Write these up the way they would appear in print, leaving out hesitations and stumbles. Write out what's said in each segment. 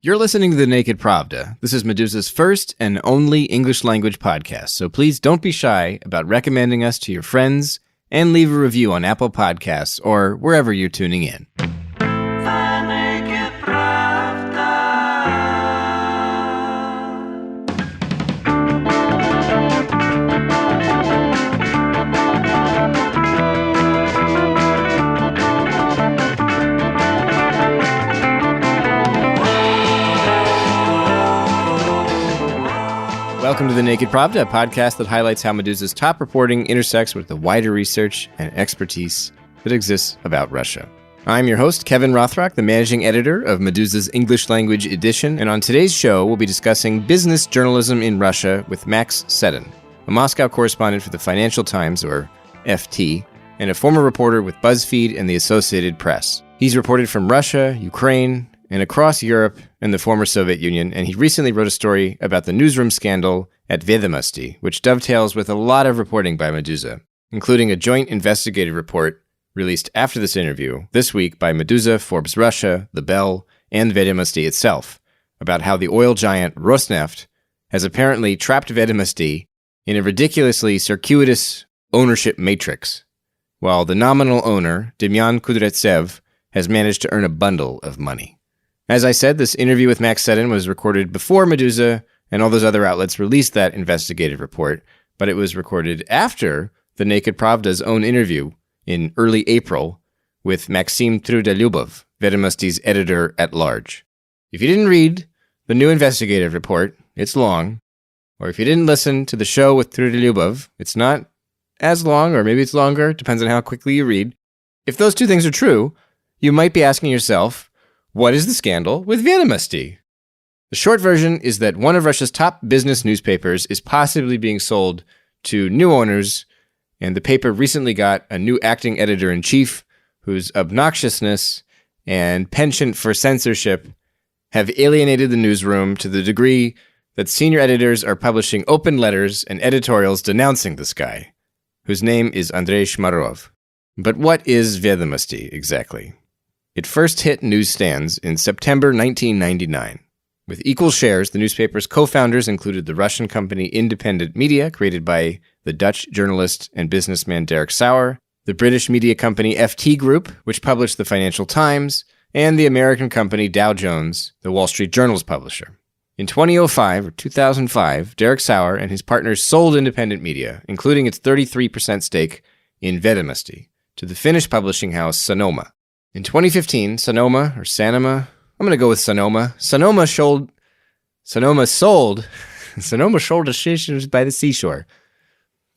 You're listening to the Naked Pravda. This is Meduza's first and only English language podcast, so please don't be shy about recommending us to your friends and leave a review on Apple Podcasts or wherever you're tuning in. Welcome to the Naked Pravda, a podcast that highlights how Meduza's top reporting intersects with the wider research and expertise that exists about Russia. I'm your host, Kevin Rothrock, the managing editor of Meduza's English language edition, and on today's show, we'll be discussing business journalism in Russia with Max Seddon, a Moscow correspondent for the Financial Times, or FT, and a former reporter with BuzzFeed and the Associated Press. He's reported from Russia, Ukraine, and across Europe and the former Soviet Union, and he recently wrote a story about the newsroom scandal at Vedomosti, which dovetails with a lot of reporting by Meduza, including a joint investigative report released after this interview this week by Meduza, Forbes Russia, The Bell, and Vedomosti itself, about how the oil giant Rosneft has apparently trapped Vedomosti in a ridiculously circuitous ownership matrix, while the nominal owner, Demyan Kudryavtsev, has managed to earn a bundle of money. As I said, this interview with Max Seddon was recorded before Meduza and all those other outlets released that investigative report, but it was recorded after the Naked Pravda's own interview in early April with Maxim Trudolyubov, Vedomosti's editor-at-large. If you didn't read the new investigative report, it's long, or if you didn't listen to the show with Trudolyubov, it's not as long, or maybe it's longer, depends on how quickly you read. If those two things are true, you might be asking yourself, what is the scandal with Vedomosti? The short version is that one of Russia's top business newspapers is possibly being sold to new owners, and the paper recently got a new acting editor-in-chief whose obnoxiousness and penchant for censorship have alienated the newsroom to the degree that senior editors are publishing open letters and editorials denouncing this guy, whose name is Andrei Shmarov. But what is Vedomosti exactly? It first hit newsstands in September 1999. With equal shares, the newspaper's co-founders included the Russian company Independent Media, created by the Dutch journalist and businessman Derek Sauer, the British media company FT Group, which published the Financial Times, and the American company Dow Jones, the Wall Street Journal's publisher. In 2005, Derek Sauer and his partners sold Independent Media, including its 33% stake in Vedomosti, to the Finnish publishing house Sanoma. In 2015, Sanoma I'm going to go with Sanoma. Sanoma sold the stations by the seashore.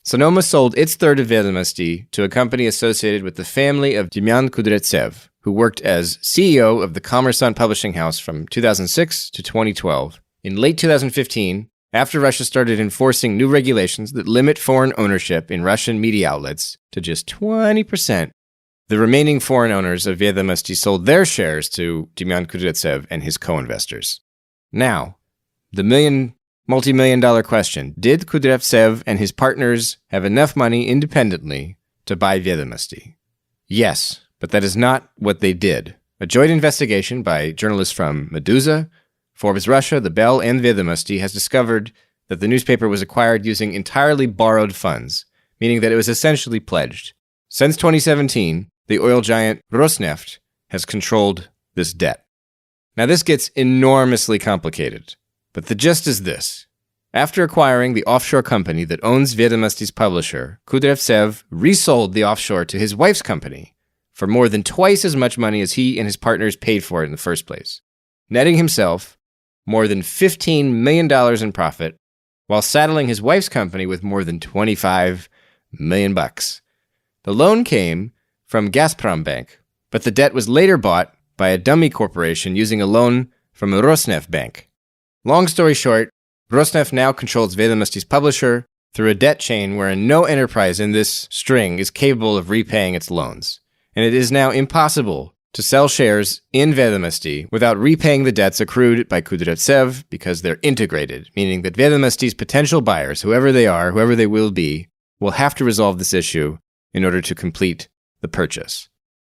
Sanoma sold its third of Vedomosti to a company associated with the family of Demyan Kudryavtsev, who worked as CEO of the Kommersant publishing house from 2006 to 2012. In late 2015, after Russia started enforcing new regulations that limit foreign ownership in Russian media outlets to just 20%, the remaining foreign owners of Vedomosti sold their shares to Demyan Kudryavtsev and his co-investors. Now, the multi-million-dollar question: did Kudryavtsev and his partners have enough money independently to buy Vedomosti? Yes, but that is not what they did. A joint investigation by journalists from Meduza, Forbes Russia, The Bell, and Vedomosti has discovered that the newspaper was acquired using entirely borrowed funds, meaning that it was essentially pledged. Since 2017, the oil giant Rosneft has controlled this debt. Now, this gets enormously complicated, but the gist is this. After acquiring the offshore company that owns Vedomosti's publisher, Kudryavtsev resold the offshore to his wife's company for more than twice as much money as he and his partners paid for it in the first place, netting himself more than $15 million in profit while saddling his wife's company with more than $25 million. The loan came from Gazprom Bank, but the debt was later bought by a dummy corporation using a loan from a Rosneft bank. Long story short, Rosneft now controls Vedomosti's publisher through a debt chain wherein no enterprise in this string is capable of repaying its loans, and it is now impossible to sell shares in Vedomosti without repaying the debts accrued by Kudryavtsev because they're integrated, meaning that Vedomosti's potential buyers, whoever they are, whoever they will have to resolve this issue in order to complete the purchase.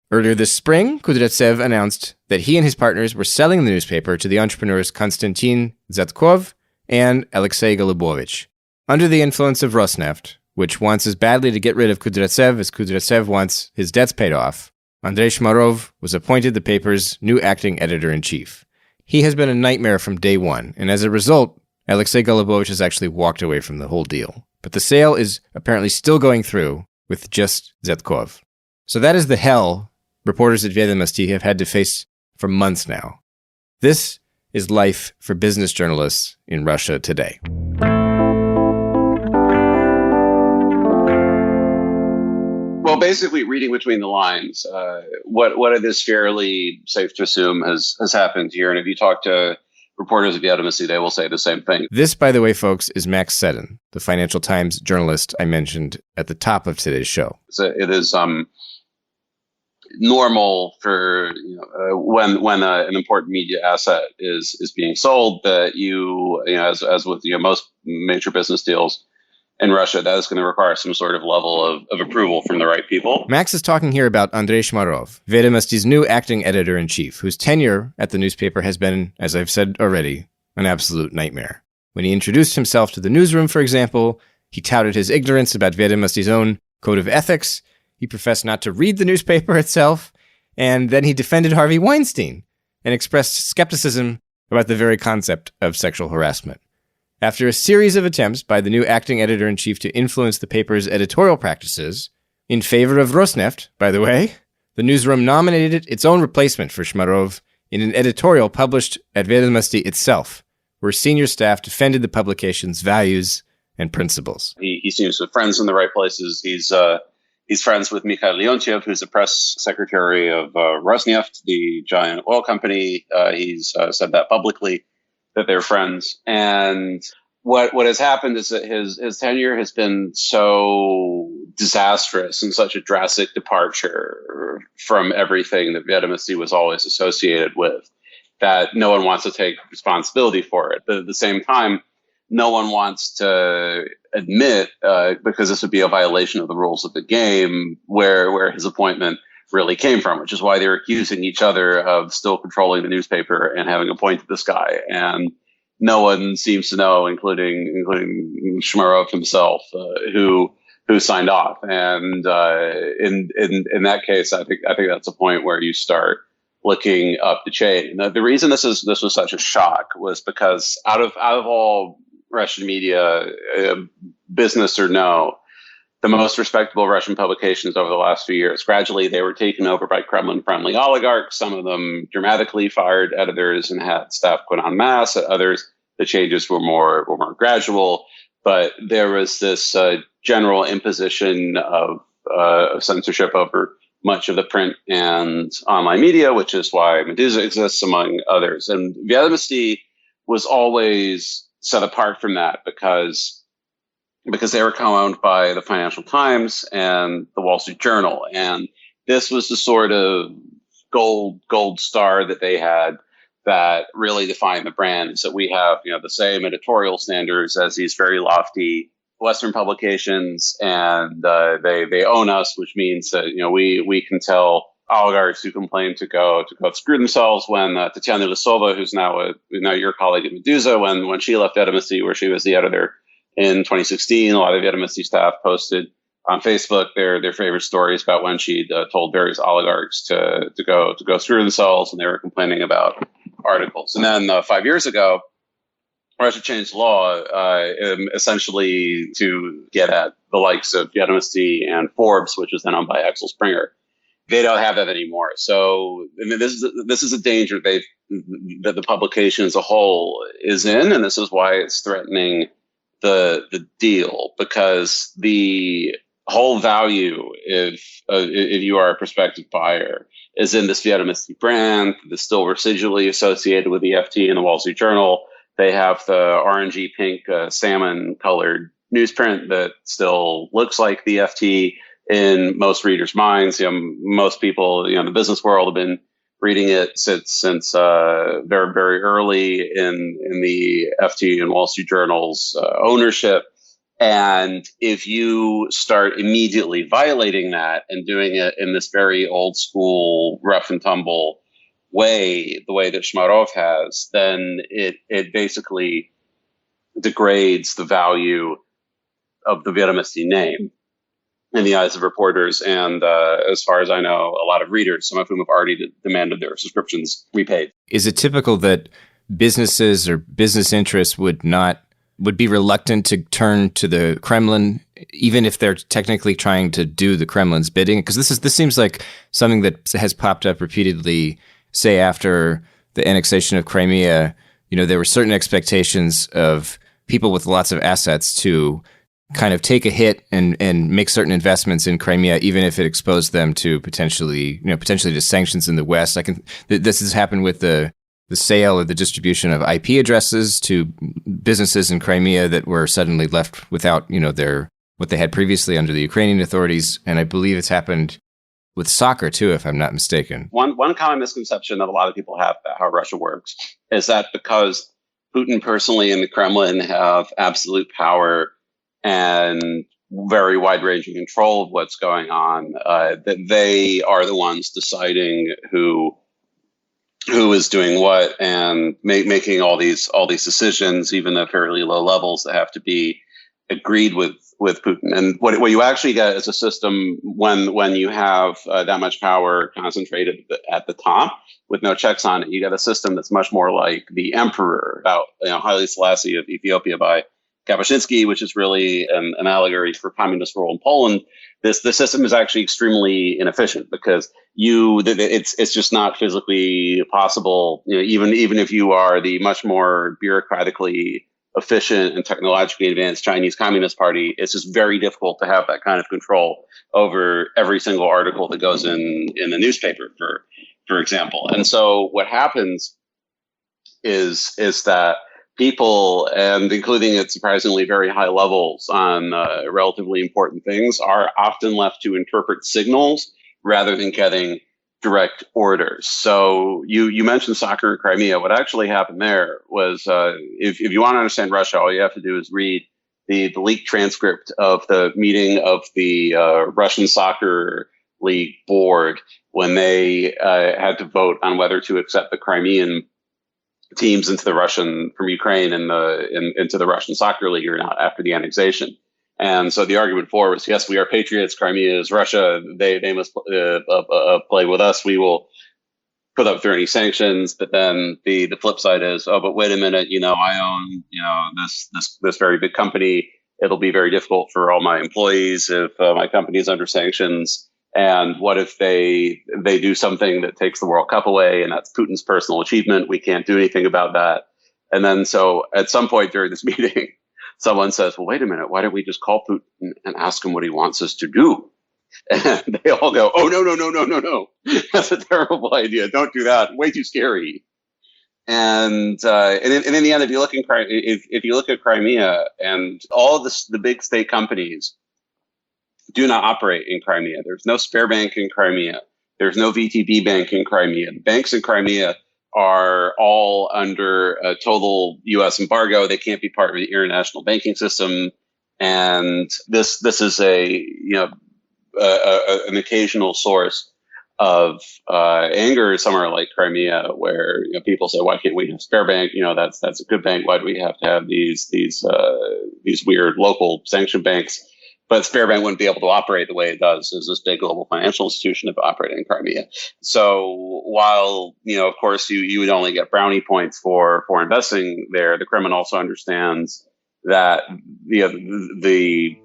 Earlier this spring, Kudryavtsev announced that he and his partners were selling the newspaper to the entrepreneurs Konstantin Zatkov and Alexei Golubovich, under the influence of Rosneft, which wants as badly to get rid of Kudryavtsev as Kudryavtsev wants his debts paid off. Andrei Shmarov was appointed the paper's new acting editor-in-chief. He has been a nightmare from day one, and as a result, Alexei Golubovich has actually walked away from the whole deal. But the sale is apparently still going through with just Zatkov. So that is the hell reporters at Vedomosti have had to face for months now. This is life for business journalists in Russia today. Well, basically, reading between the lines, what it is fairly safe to assume has happened here. And if you talk to reporters at Vedomosti, they will say the same thing. This, by the way, folks, is Max Seddon, the Financial Times journalist I mentioned at the top of today's show. So it is normal for when an important media asset is being sold that as with most major business deals in Russia, that is going to require some sort of level of approval from the right people. Max is talking here about Andrei Shmarov, Vedomosti's new acting editor-in-chief, whose tenure at the newspaper has been, as I've said already, an absolute nightmare. When he introduced himself to the newsroom, for example, he touted his ignorance about Vedomosti's own code of ethics. He professed not to read the newspaper itself, and then he defended Harvey Weinstein and expressed skepticism about the very concept of sexual harassment. After a series of attempts by the new acting editor-in-chief to influence the paper's editorial practices, in favor of Rosneft, by the way, the newsroom nominated its own replacement for Shmarov in an editorial published at Vedomosti itself, where senior staff defended the publication's values and principles. He seems to have friends in the right places. He's friends with Mikhail Leontiev, who's the press secretary of Rosneft, the giant oil company. He's said that publicly, that they're friends. And what has happened is that his tenure has been so disastrous and such a drastic departure from everything that Vedomosti was always associated with that no one wants to take responsibility for it. But at the same time, no one wants to admit, because this would be a violation of the rules of the game, where his appointment really came from, which is why they're accusing each other of still controlling the newspaper and having appointed this guy. And no one seems to know, including Shmarov himself, who signed off. And in that case, I think that's a point where you start looking up the chain. And the reason this was such a shock was because out of all Russian media, business or no, the most respectable Russian publications over the last few years, gradually they were taken over by Kremlin-friendly oligarchs. Some of them dramatically fired editors and had staff quit en masse. At others, the changes were more gradual. But there was this general imposition of censorship over much of the print and online media, which is why Meduza exists, among others. And Vedomosti was always set apart from that because they were co-owned by the Financial Times and the Wall Street Journal. And this was the sort of gold star that they had that really defined the brand. So we have, the same editorial standards as these very lofty Western publications, and they own us, which means that, we can tell oligarchs who complain to go screw themselves when Tatiana Lisova, who's now your colleague at Meduza, when she left Vedomosti, where she was the editor in 2016, a lot of Vedomosti staff posted on Facebook their favorite stories about when she'd told various oligarchs to go screw themselves, and they were complaining about articles. And then 5 years ago, Russia changed law essentially to get at the likes of Vedomosti and Forbes, which was then owned by Axel Springer. They don't have that anymore. So this is a danger that the publication as a whole is in, and this is why it's threatening the deal, because the whole value, if you are a prospective buyer, is in this Vedomosti brand that's still residually associated with the FT and the Wall Street Journal. They have the orangey pink salmon colored newsprint that still looks like the FT in most readers' minds. Most people in the business world have been reading it since very, very early in the FT and Wall Street Journal's ownership. And if you start immediately violating that and doing it in this very old school, rough and tumble way, the way that Shmarov has, then it basically degrades the value of the Vedomosti name in the eyes of reporters. And as far as I know, a lot of readers, some of whom have already demanded their subscriptions repaid. Is it typical that businesses or business interests would be reluctant to turn to the Kremlin, even if they're technically trying to do the Kremlin's bidding? Because this seems like something that has popped up repeatedly, say after the annexation of Crimea. There were certain expectations of people with lots of assets to kind of take a hit and make certain investments in Crimea, even if it exposed them to potentially to sanctions in the West. This has happened with the sale or the distribution of IP addresses to businesses in Crimea that were suddenly left without, what they had previously under the Ukrainian authorities. And I believe it's happened with soccer too, if I'm not mistaken. One common misconception that a lot of people have about how Russia works is that because Putin personally and the Kremlin have absolute power and very wide-ranging control of what's going on, that they are the ones deciding who is doing what and making all these decisions, even at fairly low levels, that have to be agreed with Putin. And what you actually get is a system when you have that much power concentrated at the top with no checks on it. You get a system that's much more like the emperor, about Haile Selassie of Ethiopia by Kapuscinski, which is really an allegory for communist rule in Poland. The system is actually extremely inefficient because it's just not physically possible. Even if you are the much more bureaucratically efficient and technologically advanced Chinese Communist Party, it's just very difficult to have that kind of control over every single article that goes in the newspaper, for example. And so what happens is that people, and including at surprisingly very high levels on relatively important things, are often left to interpret signals rather than getting direct orders. So you mentioned soccer in Crimea. What actually happened there was, if you want to understand Russia, all you have to do is read the leaked transcript of the meeting of the Russian Soccer League board when they had to vote on whether to accept the Crimean teams from Ukraine into the Russian Soccer League or not after the annexation. And so the argument for was, yes, we are patriots. Crimea is Russia. They must play with us. We will put up through any sanctions. But then the flip side is, oh, but wait a minute, I own, this very big company. It'll be very difficult for all my employees if my company is under sanctions. And what if they do something that takes the World Cup away, and that's Putin's personal achievement? We can't do anything about that. And then so at some point during this meeting, someone says, well, wait a minute, why don't we just call Putin and ask him what he wants us to do? And they all go, oh, no. That's a terrible idea. Don't do that. Way too scary. And in the end, if you look at Crimea and all of the big state companies do not operate in Crimea. There's no Sberbank in Crimea. There's no VTB bank in Crimea. The banks in Crimea are all under a total U.S. embargo. They can't be part of the international banking system. And this is an occasional source of anger somewhere like Crimea, where people say, "Why can't we have Sberbank? That's a good bank. Why do we have to have these weird local sanctioned banks?" But Sberbank wouldn't be able to operate the way it does as this big global financial institution of operating in Crimea. So while, of course, you would only get brownie points for investing there, the Kremlin also understands that the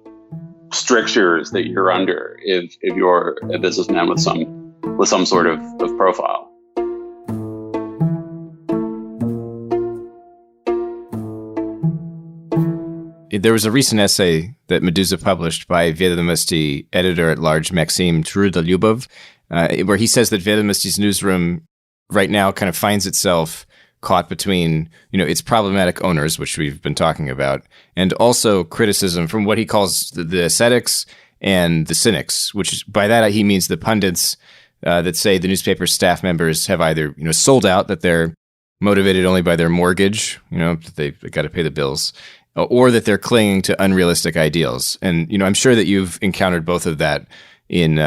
strictures that you're under if you're a businessman with some sort of profile. There was a recent essay that Meduza published by Vedomosti editor-at-large Maxim Trudolyubov, where he says that Vedomosti's newsroom right now kind of finds itself caught between, its problematic owners, which we've been talking about, and also criticism from what he calls the ascetics and the cynics, which by that he means the pundits that say the newspaper's staff members have either, sold out, that they're motivated only by their mortgage, that they've got to pay the bills, or that they're clinging to unrealistic ideals. And, I'm sure that you've encountered both of that in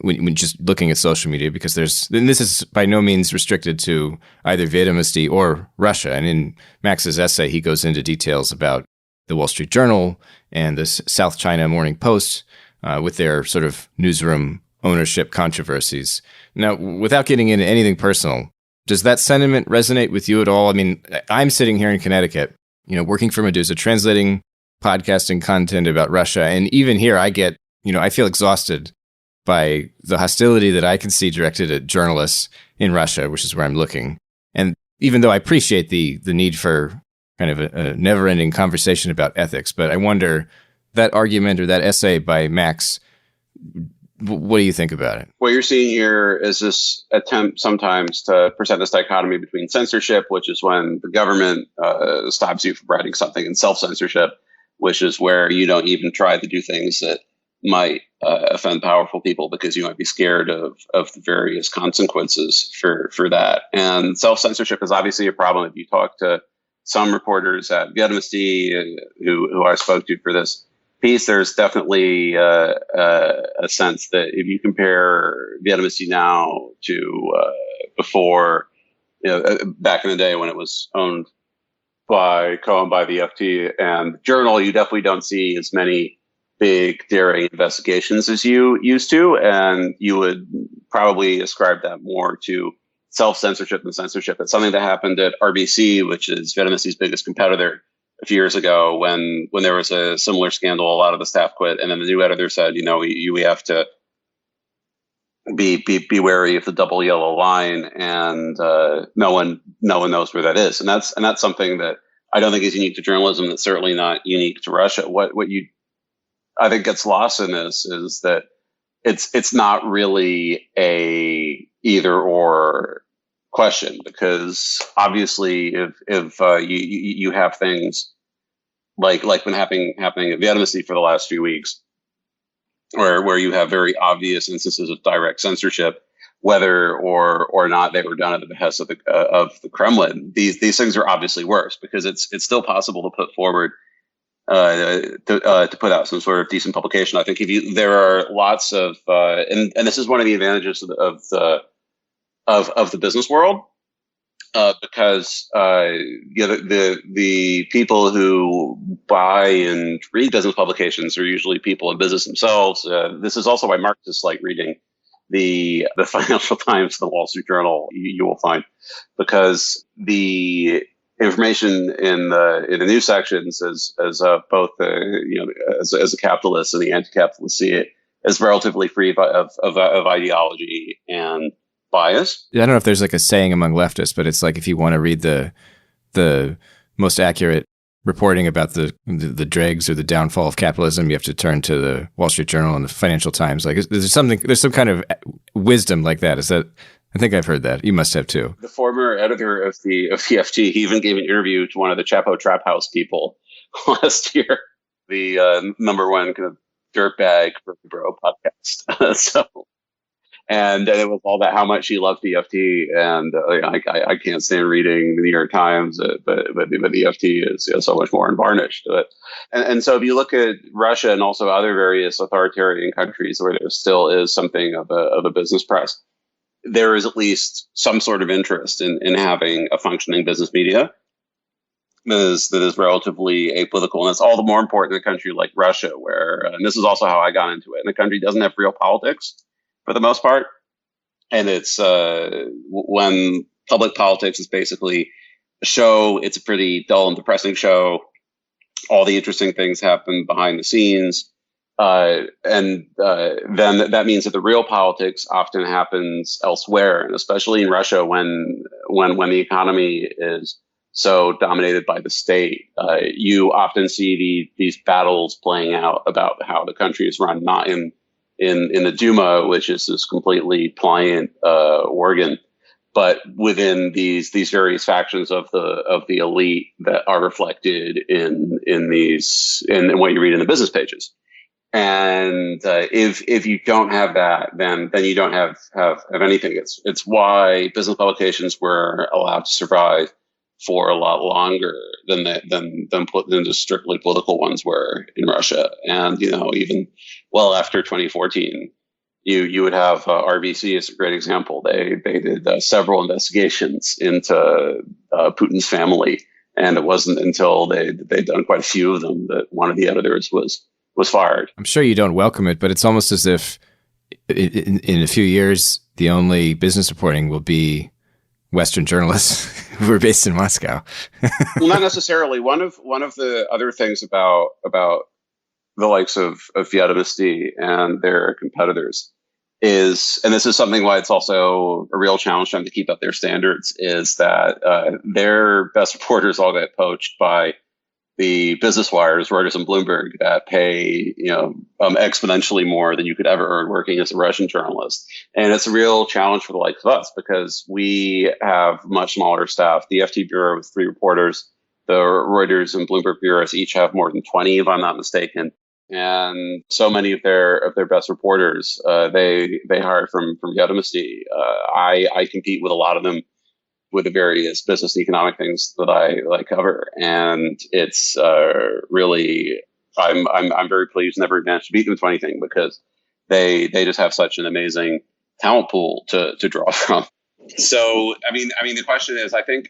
when just looking at social media, because and this is by no means restricted to either Vedomosti or Russia. And in Max's essay, he goes into details about the Wall Street Journal and the South China Morning Post with their sort of newsroom ownership controversies. Now, without getting into anything personal, does that sentiment resonate with you at all? I mean, I'm sitting here in Connecticut, working for Meduza, translating podcasting content about Russia. And even here, I feel exhausted by the hostility that I can see directed at journalists in Russia, which is where I'm looking. And even though I appreciate the need for kind of a never-ending conversation about ethics, but I wonder, that argument or that essay by Max, what do you think about it? What you're seeing here is this attempt sometimes to present this dichotomy between censorship, which is when the government stops you from writing something, and self-censorship, which is where you don't even try to do things that might offend powerful people because you might be scared of the various consequences for that. And self-censorship is obviously a problem. If you talk to some reporters at Vedomosti who I spoke to for this piece, there's definitely a sense that if you compare Vedomosti now to before, back in the day when it was co-owned by the FT and the Journal, you definitely don't see as many big, daring investigations as you used to, and you would probably ascribe that more to self-censorship than censorship. It's something that happened at RBC, which is Vedomosti's biggest competitor, a few years ago when there was a similar scandal. A lot of the staff quit, and then the new editor said, we have to be wary of the double yellow line, and no one knows where that is, and that's something that I don't think is unique to journalism. That's certainly not unique to Russia. What I think gets lost in this is that it's not really a either or question, because obviously if you have things like been happening at Vedomosti for the last few weeks, where you have very obvious instances of direct censorship, whether or not they were done at the behest of the Kremlin, these things are obviously worse, because it's still possible to put forward to put out some sort of decent publication. I think there are lots of and this is one of the advantages of the business world, because the people who buy and read business publications are usually people in business themselves. This is also why Marxists like reading the Financial Times, the Wall Street Journal. You will find, because the information in the news sections, as both as a capitalist and the anti-capitalist see it, is relatively free of ideology and bias. I don't know if there's like a saying among leftists, but it's like, if you want to read the most accurate reporting about the dregs or the downfall of capitalism, you have to turn to the Wall Street Journal and the Financial Times. Like, there's some kind of wisdom like that. Is that? I think I've heard that. You must have too. The former editor of the FT, he even gave an interview to one of the Chapo Trap House people last year, the number one kind of dirtbag for the Bro podcast. And it was all about how much he loved the FT, and I can't stand reading the New York Times, but the FT is so much more unvarnished. And so if you look at Russia and also other various authoritarian countries where there still is something of a business press, there is at least some sort of interest in having a functioning business media that is relatively apolitical. And it's all the more important in a country like Russia, where, and this is also how I got into it, and the country doesn't have real politics for the most part. And it's when public politics is basically a show, it's a pretty dull and depressing show. All the interesting things happen behind the scenes. And then that means that the real politics often happens elsewhere, and especially in Russia, when the economy is so dominated by the state, you often see these battles playing out about how the country is run, not in the Duma, which is this completely pliant organ, but within these various factions of the elite that are reflected in what you read in the business pages. And if you don't have that, then you don't have anything. It's why business publications were allowed to survive for a lot longer than just strictly political ones were in Russia. And even well after 2014, you would have RBC as a great example. They did several investigations into Putin's family, and it wasn't until they'd done quite a few of them that one of the editors was fired. I'm sure you don't welcome it, but it's almost as if in a few years the only business reporting will be Western journalists who are based in Moscow. Well, not necessarily. One of the other things about the likes of Vedomosti and their competitors is, and this is something why it's also a real challenge trying to keep up their standards, is that their best reporters all get poached by the business wires, Reuters and Bloomberg, that pay exponentially more than you could ever earn working as a Russian journalist. And it's a real challenge for the likes of us because we have much smaller staff. The FT Bureau with 3 reporters, the Reuters and Bloomberg bureaus each have more than 20, if I'm not mistaken. And so many of their best reporters, they hired from Vedomosti. I compete with a lot of them with the various business and economic things that I cover, and it's really I'm very pleased never managed to beat them to anything because they just have such an amazing talent pool to draw from. So I mean the question is, I think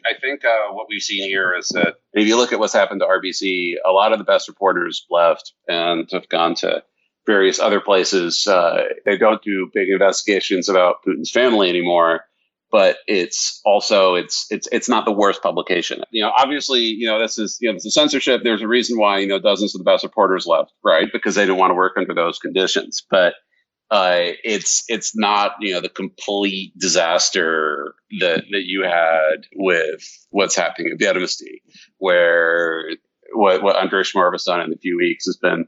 what we've seen here is that if you look at what's happened to RBC, a lot of the best reporters left and have gone to various other places. They don't do big investigations about Putin's family anymore. But it's also it's not the worst publication. Obviously, this is the censorship. There's a reason why dozens of the best reporters left, right? Because they didn't want to work under those conditions. But it's not the complete disaster that you had with what's happening at Vedomosti, where what Andrei Shmurov has done in a few weeks has been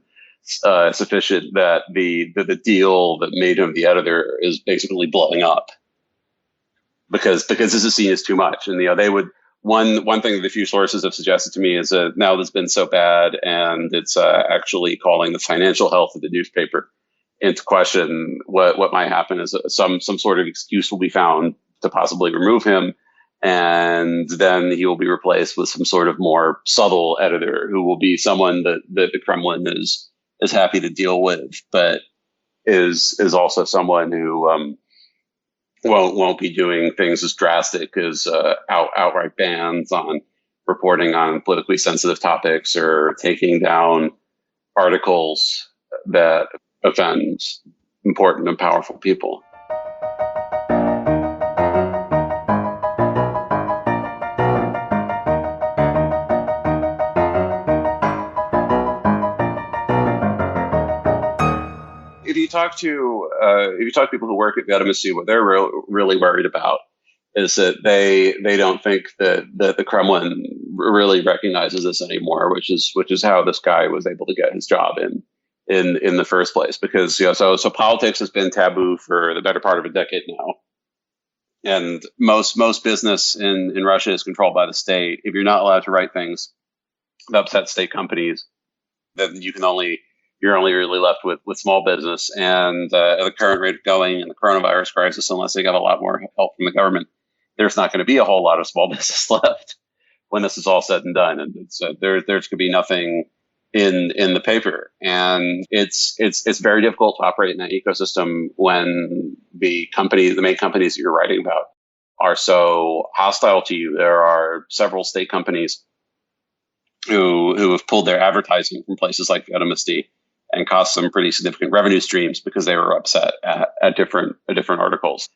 sufficient that the deal that made him the editor is basically blowing up. Because this is seen as too much, and they would one thing that a few sources have suggested to me is that now that's been so bad, and it's actually calling the financial health of the newspaper into question. What might happen is some sort of excuse will be found to possibly remove him, and then he will be replaced with some sort of more subtle editor who will be someone that the Kremlin is happy to deal with, but is also someone who won't be doing things as drastic as outright bans on reporting on politically sensitive topics or taking down articles that offend important and powerful people. If you talk to people who work at Vedomosti, what they're really worried about is that they don't think that the Kremlin really recognizes this anymore, which is how this guy was able to get his job in the first place. Because so politics has been taboo for the better part of a decade now, and most business in Russia is controlled by the state. If you're not allowed to write things that upset state companies, then you're only really left with small business. And at the current rate of going in the coronavirus crisis, unless they get a lot more help from the government, there's not going to be a whole lot of small business left when this is all said and done. And there's going to be nothing in the paper. And it's very difficult to operate in that ecosystem when the main companies that you're writing about are so hostile to you. There are several state companies who have pulled their advertising from places like Vedomosti and cost some pretty significant revenue streams because they were upset at different articles.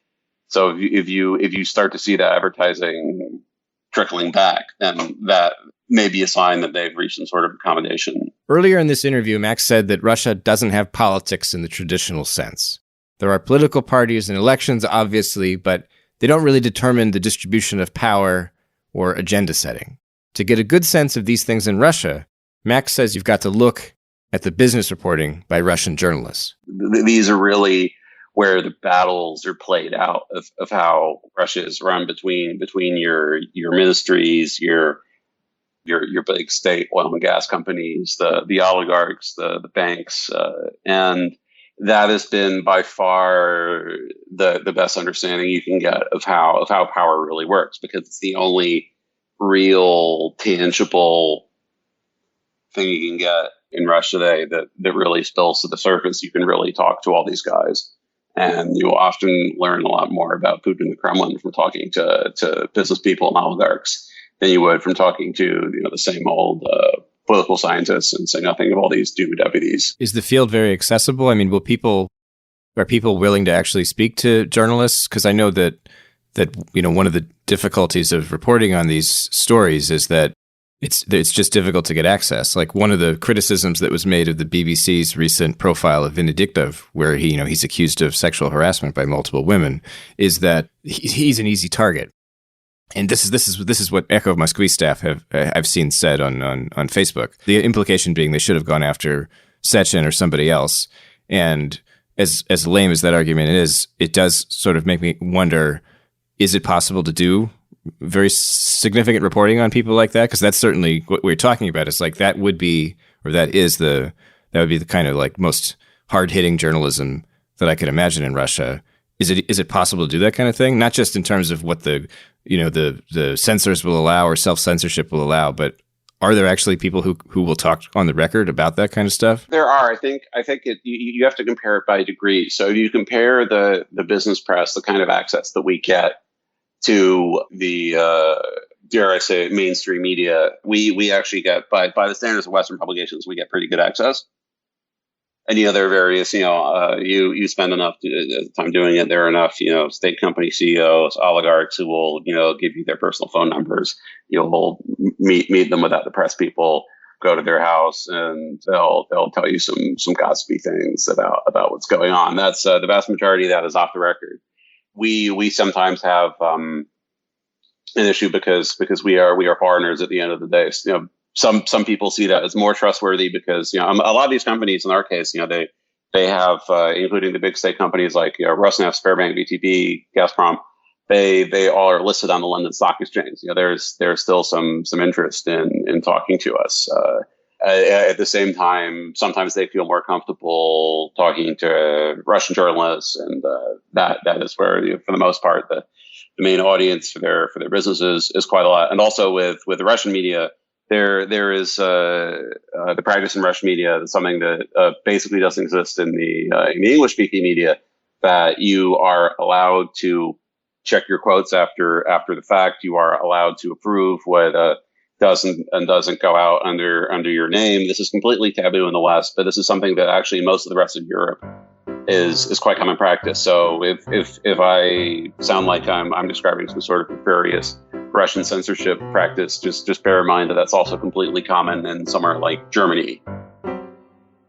So if you start to see that advertising trickling back, then that may be a sign that they've reached some sort of accommodation. Earlier in this interview, Max said that Russia doesn't have politics in the traditional sense. There are political parties and elections, obviously, but they don't really determine the distribution of power or agenda setting. To get a good sense of these things in Russia, Max says you've got to look at the business reporting by Russian journalists. These are really where the battles are played out of how Russia is run between your ministries, your big state oil and gas companies, the oligarchs, the banks, and that has been by far the best understanding you can get of how power really works, because it's the only real, tangible thing you can get in Russia today that really spills to the surface. You can really talk to all these guys. And you often learn a lot more about Putin and the Kremlin from talking to business people and oligarchs than you would from talking to the same old political scientists, and say nothing of all these doomed deputies. Is the field very accessible? I mean, are people willing to actually speak to journalists? Because I know that one of the difficulties of reporting on these stories is that it's just difficult to get access. Like, one of the criticisms that was made of the BBC's recent profile of Venediktov, where he's accused of sexual harassment by multiple women, is that he's an easy target. And this is what Echo of Moskwy staff I've seen said on Facebook. The implication being they should have gone after Sechin or somebody else. And as lame as that argument is, it does sort of make me wonder: is it possible to do very significant reporting on people like that? Because that's certainly what we're talking about. It's like that would be the kind of like most hard hitting journalism that I could imagine in Russia. Is it possible to do that kind of thing? Not just in terms of what the censors will allow or self-censorship will allow, but are there actually people who will talk on the record about that kind of stuff? There are. I think you have to compare it by degree. So you compare the business press, the kind of access that we get, to the dare I say mainstream media. We actually get, by the standards of Western publications, we get pretty good access. And there are various, you spend enough time doing it. There are enough, state company CEOs, oligarchs who will, give you their personal phone numbers. You'll meet them without the press people, go to their house, and they'll tell you some gossipy things about what's going on. That's the vast majority of that is off the record. We sometimes have an issue because we are foreigners at the end of the day. So, some people see that as more trustworthy because a lot of these companies, in our case, they have including the big state companies like Rosneft, Sberbank, VTB, Gazprom. They all are listed on the London Stock Exchange. There's still some interest in talking to us. At the same time, sometimes they feel more comfortable talking to Russian journalists, and that is where, for the most part, the main audience for their businesses is quite a lot. And also with the Russian media, there is the practice in Russian media that's something that basically doesn't exist in the English speaking media, that you are allowed to check your quotes after the fact. You are allowed to approve what doesn't go out under your name. This is completely taboo in the West, but this is something that actually most of the rest of Europe is quite common practice. So if I sound like I'm describing some sort of nefarious Russian censorship practice, just bear in mind that that's also completely common in somewhere like Germany.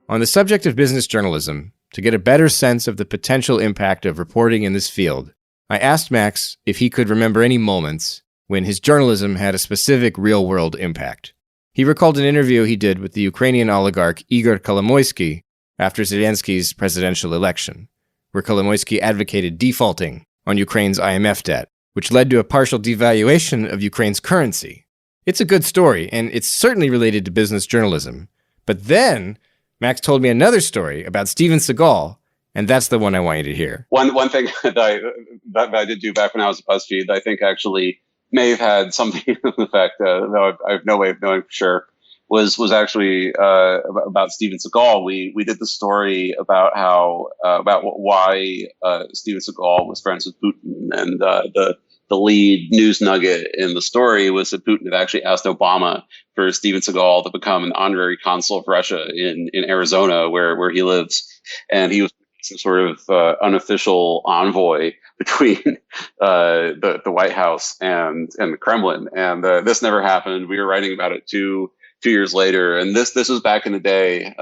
On the subject of business journalism, to get a better sense of the potential impact of reporting in this field, I asked Max if he could remember any moments when his journalism had a specific real-world impact. He recalled an interview he did with the Ukrainian oligarch Igor Kolomoisky after Zelensky's presidential election, where Kolomoisky advocated defaulting on Ukraine's IMF debt, which led to a partial devaluation of Ukraine's currency. It's a good story, and it's certainly related to business journalism. But then Max told me another story about Steven Seagal, and that's the one I want you to hear. One thing that I did do back when I was at BuzzFeed, I think actually may have had something to the fact, though I have no way of knowing for sure, was actually about Steven Seagal. We did the story about why Steven Seagal was friends with Putin, and the lead news nugget in the story was that Putin had actually asked Obama for Steven Seagal to become an honorary consul of Russia in Arizona, where he lives, and he was some sort of unofficial envoy between the White House and the Kremlin. And this never happened. We were writing about it two years later, and this was back in the day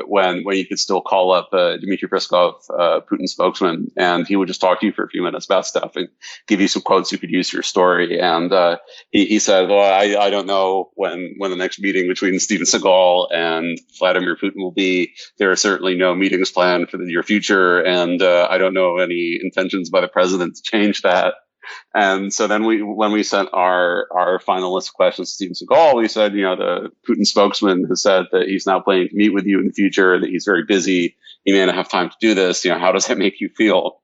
when you could still call up Dmitry Peskov, Putin's spokesman, and he would just talk to you for a few minutes about stuff and give you some quotes you could use for your story. And he said, "Well, I don't know when the next meeting between Steven Seagal and Vladimir Putin will be. There are certainly no meetings planned for the near future, and I don't know any intentions by the president to change that." And so then when we sent our final list of questions to Steven Seagal, we said, the Putin spokesman has said that he's now planning to meet with you in the future, that he's very busy. He may not have time to do this. How does that make you feel?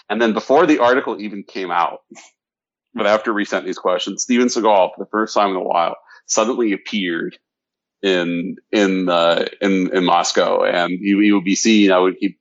And then before the article even came out, But after we sent these questions, Steven Seagal, for the first time in a while, suddenly appeared in Moscow, and he would be seen.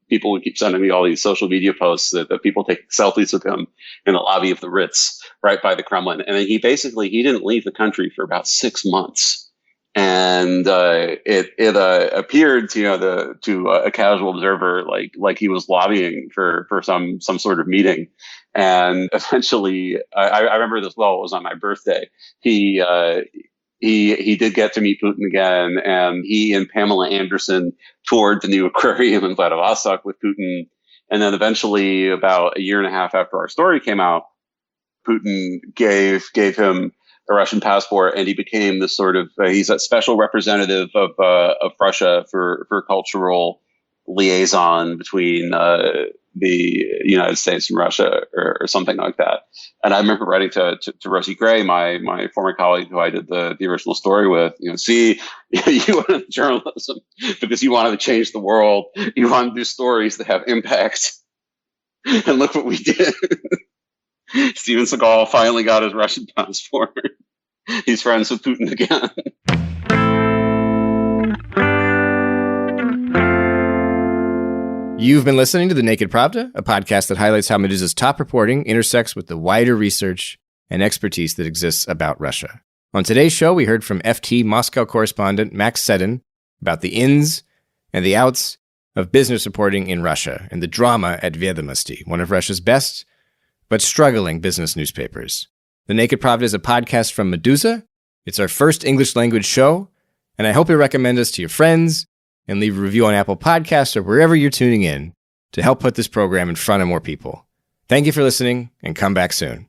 People would keep sending me all these social media posts that people take selfies with him in the lobby of the Ritz, right by the Kremlin. And then he didn't leave the country for about 6 months, and it appeared to a casual observer like he was lobbying for some sort of meeting. And eventually, I remember this well. It was on my birthday. He did get to meet Putin again, and he and Pamela Anderson toured the new aquarium in Vladivostok with Putin. And then eventually, about a year and a half after our story came out, Putin gave him a Russian passport, and he became this sort of he's a special representative of Russia for cultural liaison between the United States and Russia, or something like that. And I remember writing to Rosie Gray, my former colleague who I did the original story with, see, you went into journalism because you wanted to change the world. You wanted to do stories that have impact. And look what we did. Steven Seagal finally got his Russian passport. He's friends with Putin again. You've been listening to The Naked Pravda, a podcast that highlights how Meduza's top reporting intersects with the wider research and expertise that exists about Russia. On today's show, we heard from FT Moscow correspondent Max Seddon about the ins and the outs of business reporting in Russia and the drama at Vedomosti, one of Russia's best but struggling business newspapers. The Naked Pravda is a podcast from Meduza. It's our first English-language show, and I hope you'll recommend us to your friends and leave a review on Apple Podcasts or wherever you're tuning in to help put this program in front of more people. Thank you for listening, and come back soon.